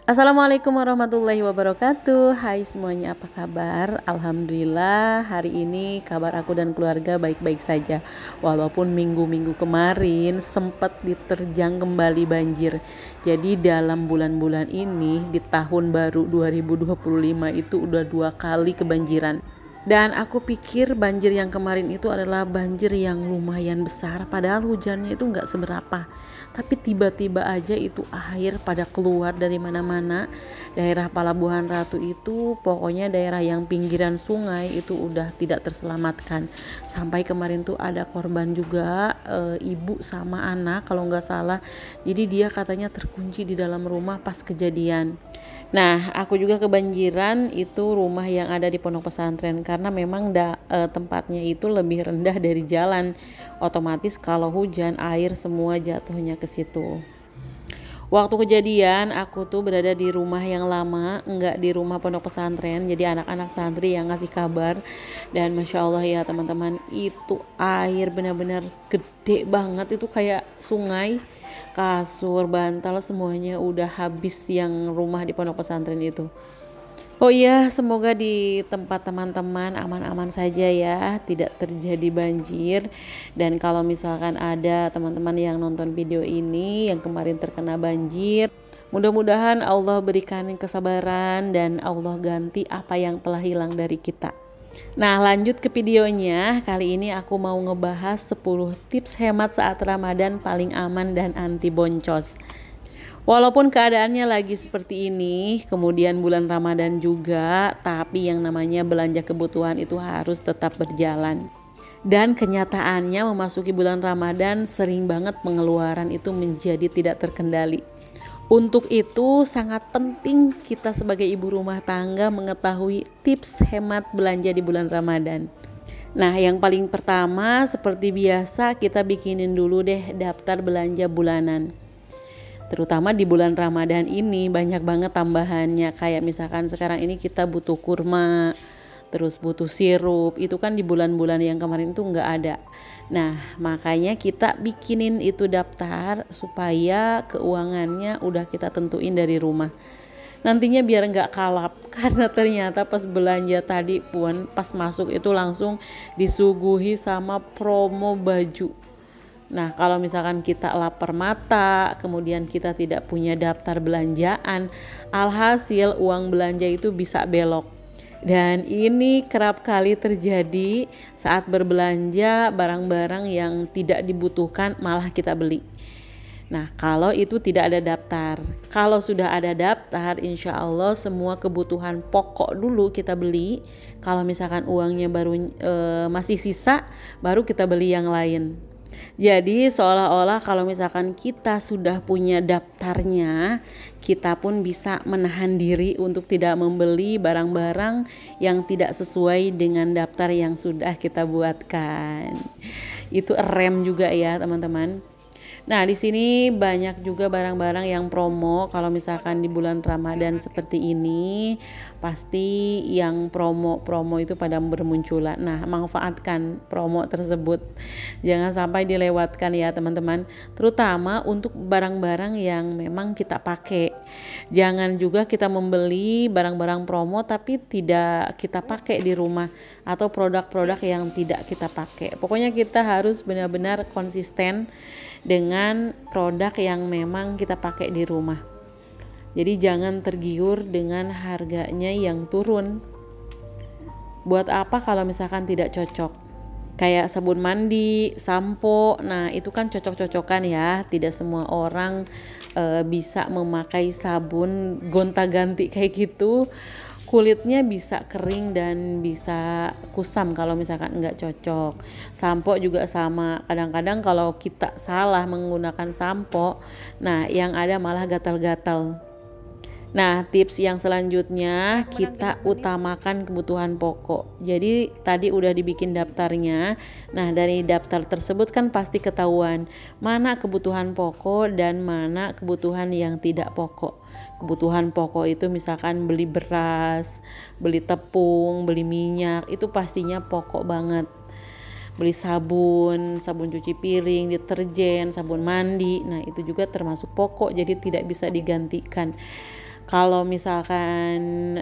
Assalamualaikum warahmatullahi wabarakatuh. Hai semuanya, apa kabar? Alhamdulillah hari ini kabar aku dan keluarga baik-baik saja. Walaupun minggu-minggu kemarin sempat diterjang kembali banjir. Jadi dalam bulan-bulan ini di tahun baru 2025 itu udah 2 kali kebanjiran. Dan aku pikir banjir yang kemarin itu adalah banjir yang lumayan besar, padahal hujannya itu nggak seberapa. Tapi tiba-tiba aja itu air pada keluar dari mana-mana. Daerah Palabuhan Ratu itu pokoknya daerah yang pinggiran sungai itu udah tidak terselamatkan. Sampai kemarin tuh ada korban juga, ibu sama anak kalau nggak salah. Jadi dia katanya terkunci di dalam rumah pas kejadian. Nah, aku juga kebanjiran itu rumah yang ada di pondok pesantren karena memang tempatnya itu lebih rendah dari jalan. Otomatis kalau hujan air semua jatuhnya ke situ. Waktu kejadian aku tuh berada di rumah yang lama, enggak di rumah pondok pesantren. Jadi anak-anak santri yang ngasih kabar. Dan masya Allah ya teman-teman, itu air benar-benar gede banget, itu kayak sungai. Kasur, bantal semuanya udah habis yang rumah di pondok pesantren itu. Oh iya, semoga di tempat teman-teman aman-aman saja ya, tidak terjadi banjir. Dan kalau misalkan ada teman-teman yang nonton video ini yang kemarin terkena banjir, mudah-mudahan Allah berikan kesabaran dan Allah ganti apa yang telah hilang dari kita. Nah, lanjut ke videonya. Kali ini aku mau ngebahas 10 tips hemat saat Ramadan paling aman dan anti boncos. Walaupun keadaannya lagi seperti ini, kemudian bulan Ramadan juga, tapi yang namanya belanja kebutuhan itu harus tetap berjalan. Dan kenyataannya memasuki bulan Ramadan sering banget pengeluaran itu menjadi tidak terkendali. Untuk itu sangat penting kita sebagai ibu rumah tangga mengetahui tips hemat belanja di bulan Ramadan. Nah, yang paling pertama seperti biasa kita bikinin dulu deh daftar belanja bulanan. Terutama di bulan Ramadan ini banyak banget tambahannya, kayak misalkan sekarang ini kita butuh kurma, terus butuh sirup, itu kan di bulan-bulan yang kemarin itu nggak ada. Nah, makanya kita bikinin itu daftar supaya keuangannya udah kita tentuin dari rumah. Nantinya biar nggak kalap, karena ternyata pas belanja tadi pun pas masuk itu langsung disuguhi sama promo baju. Nah, kalau misalkan kita lapar mata, kemudian kita tidak punya daftar belanjaan, alhasil uang belanja itu bisa belok. Dan ini kerap kali terjadi saat berbelanja barang-barang yang tidak dibutuhkan malah kita beli. Nah, kalau itu tidak ada daftar. Kalau sudah ada daftar, insya Allah semua kebutuhan pokok dulu kita beli. Kalau misalkan uangnya baru masih sisa, baru kita beli yang lain. Jadi seolah-olah kalau misalkan kita sudah punya daftarnya, kita pun bisa menahan diri untuk tidak membeli barang-barang yang tidak sesuai dengan daftar yang sudah kita buatkan. Itu rem juga ya teman-teman. Nah, di sini banyak juga barang-barang yang promo. Kalau misalkan di bulan Ramadan seperti ini, pasti yang promo-promo itu pada bermunculan. Nah, manfaatkan promo tersebut. Jangan sampai dilewatkan ya, teman-teman. Terutama untuk barang-barang yang memang kita pakai. Jangan juga kita membeli barang-barang promo tapi tidak kita pakai di rumah, atau produk-produk yang tidak kita pakai. Pokoknya kita harus benar-benar konsisten dengan produk yang memang kita pakai di rumah. Jadi jangan tergiur dengan harganya yang turun. Buat apa kalau misalkan tidak cocok? Kayak sabun mandi, sampo, nah itu kan cocok-cocokan ya. Tidak semua orang bisa memakai sabun gonta-ganti kayak gitu. Kulitnya bisa kering dan bisa kusam kalau misalkan nggak cocok. Sampo juga sama, kadang-kadang kalau kita salah menggunakan sampo, nah yang ada malah gatal-gatal. Nah, tips yang selanjutnya kita utamakan kebutuhan pokok. Jadi tadi udah dibikin daftarnya. Nah, dari daftar tersebut kan pasti ketahuan mana kebutuhan pokok dan mana kebutuhan yang tidak pokok. Kebutuhan pokok itu misalkan beli beras, beli tepung, beli minyak, itu pastinya pokok banget. Beli sabun, sabun cuci piring, deterjen, sabun mandi, nah itu juga termasuk pokok, jadi tidak bisa digantikan. Kalau misalkan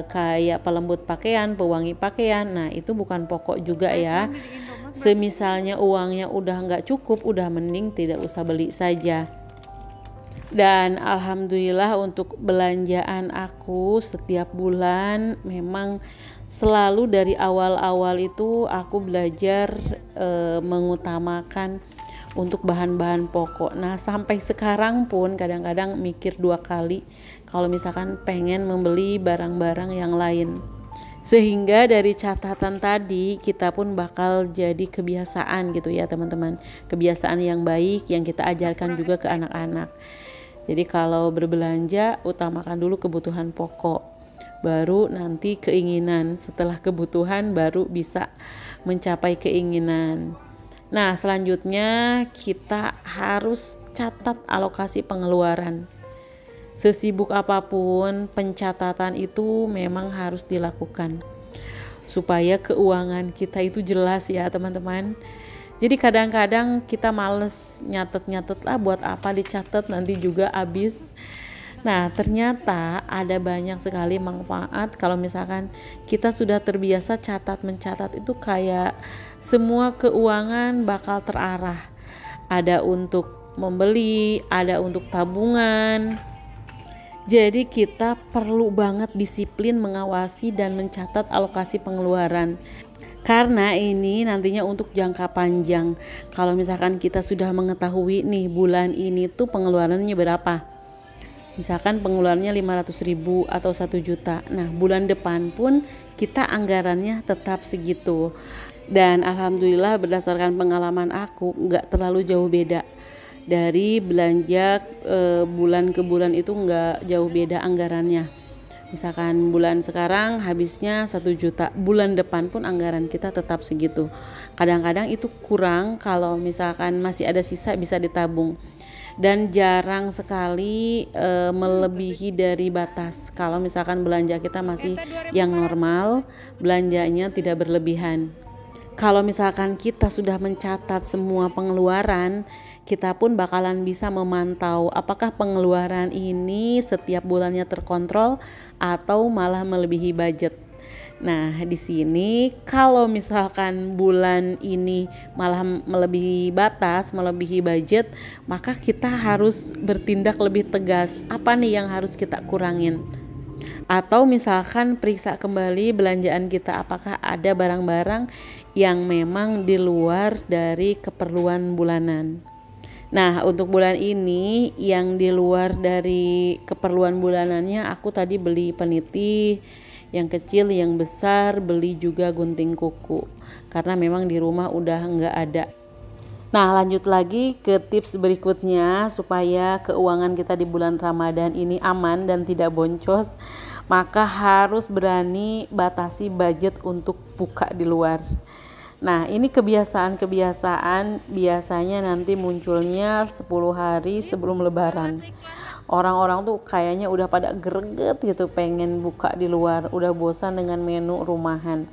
kayak pelembut pakaian, pewangi pakaian, nah itu bukan pokok juga ya. Semisalnya uangnya udah nggak cukup, udah mending tidak usah beli saja. Dan alhamdulillah untuk belanjaan aku setiap bulan memang selalu dari awal-awal itu aku belajar mengutamakan untuk bahan-bahan pokok. Nah sampai sekarang pun kadang-kadang mikir 2 kali kalau misalkan pengen membeli barang-barang yang lain, sehingga dari catatan tadi kita pun bakal jadi kebiasaan gitu ya teman-teman, kebiasaan yang baik yang kita ajarkan juga ke anak-anak. Jadi kalau berbelanja utamakan dulu kebutuhan pokok, baru nanti keinginan, setelah kebutuhan baru bisa mencapai keinginan. Nah selanjutnya kita harus catat alokasi pengeluaran. Sesibuk apapun pencatatan itu memang harus dilakukan supaya keuangan kita itu jelas ya teman-teman. Jadi kadang-kadang kita males nyatet-nyatet lah, buat apa dicatat, nanti juga habis. Nah ternyata ada banyak sekali manfaat kalau misalkan kita sudah terbiasa catat mencatat, itu kayak semua keuangan bakal terarah. Ada untuk membeli, ada untuk tabungan. Jadi kita perlu banget disiplin mengawasi dan mencatat alokasi pengeluaran. Karena ini nantinya untuk jangka panjang. Kalau misalkan kita sudah mengetahui nih bulan ini tuh pengeluarannya berapa, misalkan pengeluarannya 500.000 atau 1 juta, nah bulan depan pun kita anggarannya tetap segitu. Dan alhamdulillah berdasarkan pengalaman aku nggak terlalu jauh beda. Dari belanja bulan ke bulan itu nggak jauh beda anggarannya. Misalkan bulan sekarang habisnya 1 juta, bulan depan pun anggaran kita tetap segitu. Kadang-kadang itu kurang, kalau misalkan masih ada sisa bisa ditabung. Dan jarang sekali melebihi dari batas. Kalau misalkan belanja kita masih yang normal, belanjanya tidak berlebihan. Kalau misalkan kita sudah mencatat semua pengeluaran, kita pun bakalan bisa memantau apakah pengeluaran ini setiap bulannya terkontrol atau malah melebihi budget. Nah, di sini kalau misalkan bulan ini malah melebihi batas, melebihi budget, maka kita harus bertindak lebih tegas. Apa nih yang harus kita kurangin? Atau misalkan periksa kembali belanjaan kita, apakah ada barang-barang yang memang di luar dari keperluan bulanan. Nah untuk bulan ini yang di luar dari keperluan bulanannya, aku tadi beli peniti yang kecil, yang besar beli juga gunting kuku karena memang di rumah udah nggak ada. Nah lanjut lagi ke tips berikutnya supaya keuangan kita di bulan Ramadan ini aman dan tidak boncos, maka harus berani batasi budget untuk buka di luar. Nah ini kebiasaan-kebiasaan biasanya nanti munculnya 10 hari sebelum lebaran. Orang-orang tuh kayaknya udah pada greget gitu pengen buka di luar, udah bosan dengan menu rumahan.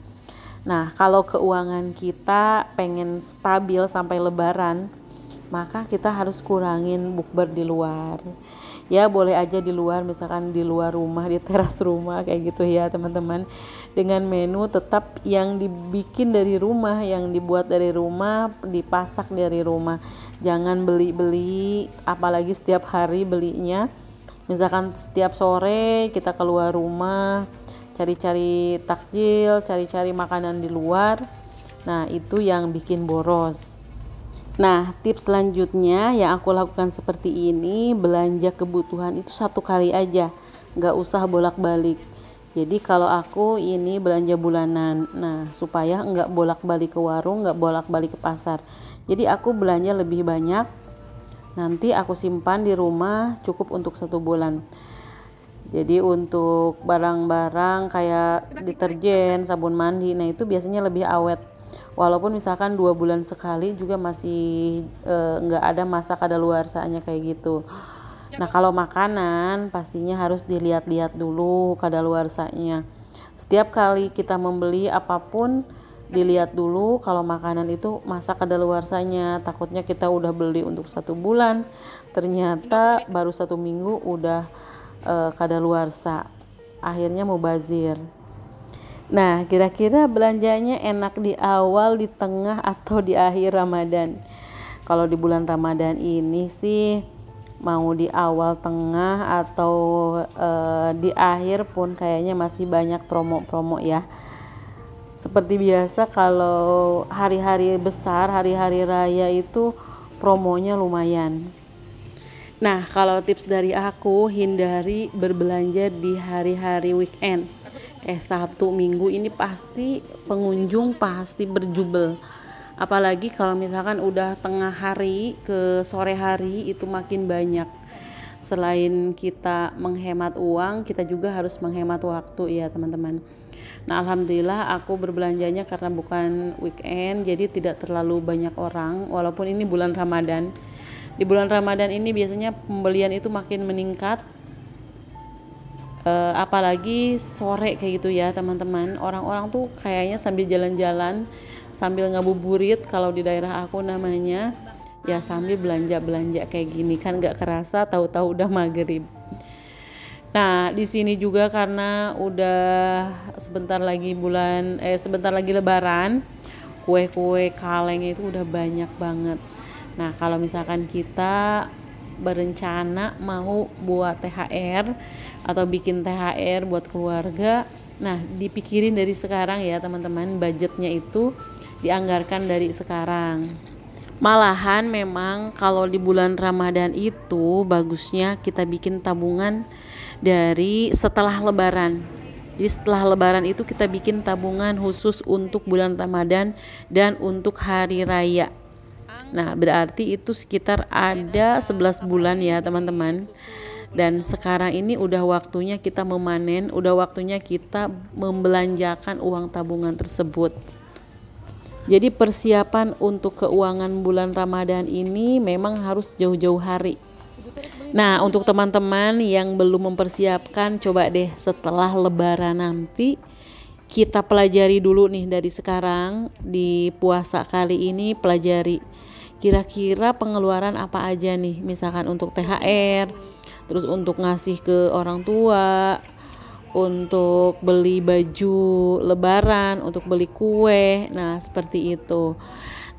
Nah kalau keuangan kita pengen stabil sampai lebaran, maka kita harus kurangin bukber di luar. Ya boleh aja di luar, misalkan di luar rumah, di teras rumah kayak gitu ya teman-teman, dengan menu tetap yang dibikin dari rumah, yang dibuat dari rumah, dipasak dari rumah. Jangan beli-beli, apalagi setiap hari belinya. Misalkan setiap sore kita keluar rumah cari-cari takjil, cari-cari makanan di luar, nah itu yang bikin boros. Nah tips selanjutnya yang aku lakukan seperti ini, belanja kebutuhan itu 1 kali aja, gak usah bolak-balik. Jadi kalau aku ini belanja bulanan, nah supaya gak bolak-balik ke warung, gak bolak-balik ke pasar, jadi aku belanja lebih banyak, nanti aku simpan di rumah cukup untuk 1 bulan. Jadi untuk barang-barang kayak deterjen, sabun mandi, nah itu biasanya lebih awet. Walaupun misalkan 2 bulan sekali juga masih nggak ada masa kadaluarsanya kayak gitu. Nah kalau makanan pastinya harus dilihat-lihat dulu kadaluarsanya. Setiap kali kita membeli apapun dilihat dulu kalau makanan itu masa kadaluarsanya. Takutnya kita udah beli untuk 1 bulan, ternyata baru 1 minggu udah kadaluarsa, akhirnya mubazir. Nah, kira-kira belanjanya enak di awal, di tengah, atau di akhir Ramadan? Kalau di bulan Ramadan ini sih mau di awal, tengah, atau di akhir pun kayaknya masih banyak promo-promo ya. Seperti biasa kalau hari-hari besar, hari-hari raya itu promonya lumayan. Nah, kalau tips dari aku, hindari berbelanja di hari-hari weekend. Kayak Sabtu, Minggu ini pasti pengunjung pasti berjubel. Apalagi kalau misalkan udah tengah hari ke sore hari itu makin banyak. Selain kita menghemat uang, kita juga harus menghemat waktu ya teman-teman. Nah, alhamdulillah aku berbelanjanya karena bukan weekend, jadi tidak terlalu banyak orang walaupun ini bulan Ramadan. Di bulan Ramadan ini biasanya pembelian itu makin meningkat. Apalagi sore kayak gitu ya teman-teman, orang-orang tuh kayaknya sambil jalan-jalan, sambil ngabuburit kalau di daerah aku namanya, ya sambil belanja-belanja kayak gini kan gak kerasa tahu-tahu udah maghrib. Nah, di sini juga karena udah sebentar lagi lebaran, kue-kue kaleng itu udah banyak banget. Nah, kalau misalkan kita berencana mau buat THR atau bikin THR buat keluarga, nah dipikirin dari sekarang ya teman-teman, budgetnya itu dianggarkan dari sekarang. Malahan memang kalau di bulan Ramadan itu bagusnya kita bikin tabungan dari setelah lebaran. Jadi setelah lebaran itu kita bikin tabungan khusus untuk bulan Ramadan dan untuk hari raya. Nah, berarti itu sekitar ada 11 bulan ya teman-teman. Dan sekarang ini udah waktunya kita memanen, udah waktunya kita membelanjakan uang tabungan tersebut. Jadi persiapan untuk keuangan bulan Ramadan ini memang harus jauh-jauh hari. Nah, untuk teman-teman yang belum mempersiapkan, coba deh setelah lebaran nanti kita pelajari dulu nih dari sekarang. Di puasa kali ini pelajari kira-kira pengeluaran apa aja nih, misalkan untuk THR, terus untuk ngasih ke orang tua, untuk beli baju lebaran, untuk beli kue. Nah, seperti itu.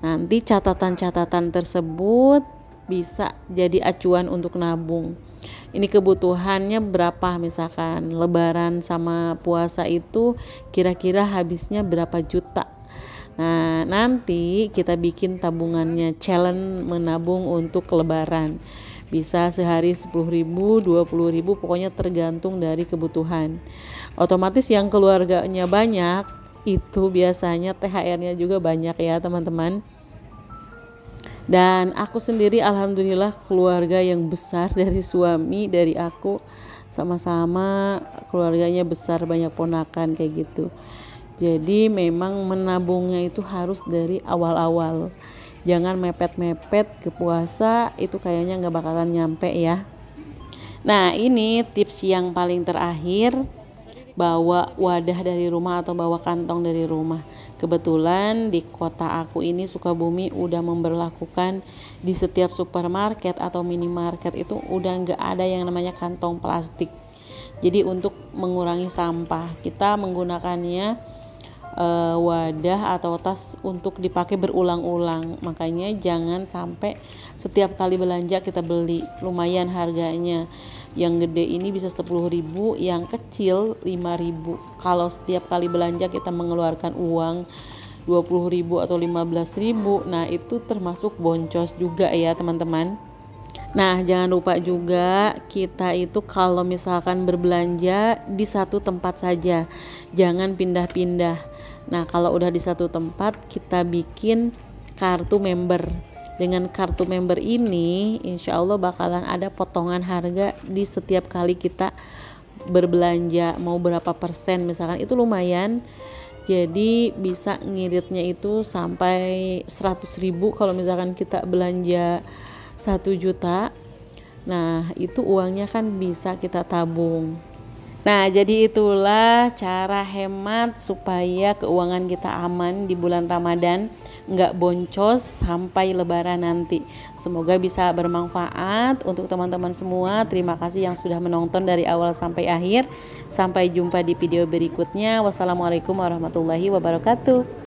Nanti catatan-catatan tersebut bisa jadi acuan untuk nabung. Ini kebutuhannya berapa, misalkan lebaran sama puasa itu kira-kira habisnya berapa juta. Nah, nanti kita bikin tabungannya, challenge menabung untuk lebaran. Bisa sehari 10.000, 20.000, pokoknya tergantung dari kebutuhan. Otomatis yang keluarganya banyak, itu biasanya THR-nya juga banyak ya teman-teman. Dan aku sendiri alhamdulillah keluarga yang besar, dari suami, dari aku, sama-sama keluarganya besar, banyak ponakan kayak gitu. Jadi memang menabungnya itu harus dari awal-awal. Jangan mepet-mepet ke puasa, itu kayaknya gak bakalan nyampe ya. Nah, ini tips yang paling terakhir, bawa wadah dari rumah atau bawa kantong dari rumah. Kebetulan di kota aku ini Sukabumi udah memberlakukan di setiap supermarket atau minimarket itu udah gak ada yang namanya kantong plastik. Jadi untuk mengurangi sampah, kita menggunakannya wadah atau tas untuk dipakai berulang-ulang. Makanya jangan sampai setiap kali belanja kita beli, lumayan harganya. Yang gede ini bisa 10.000, yang kecil 5.000. Kalau setiap kali belanja kita mengeluarkan uang 20.000 atau 15.000, nah itu termasuk boncos juga ya teman-teman. Nah, jangan lupa juga kita itu kalau misalkan berbelanja di satu tempat saja, jangan pindah-pindah. Nah, kalau udah di satu tempat kita bikin kartu member. Dengan kartu member ini insya Allah bakalan ada potongan harga di setiap kali kita berbelanja, mau berapa persen misalkan, itu lumayan. Jadi bisa ngiritnya itu sampai 100.000 kalau misalkan kita belanja 1 juta. Nah, itu uangnya kan bisa kita tabung. Nah, jadi itulah cara hemat supaya keuangan kita aman di bulan Ramadan, nggak boncos sampai Lebaran nanti. Semoga bisa bermanfaat untuk teman-teman semua. Terima kasih yang sudah menonton dari awal sampai akhir. Sampai jumpa di video berikutnya. Wassalamualaikum warahmatullahi wabarakatuh.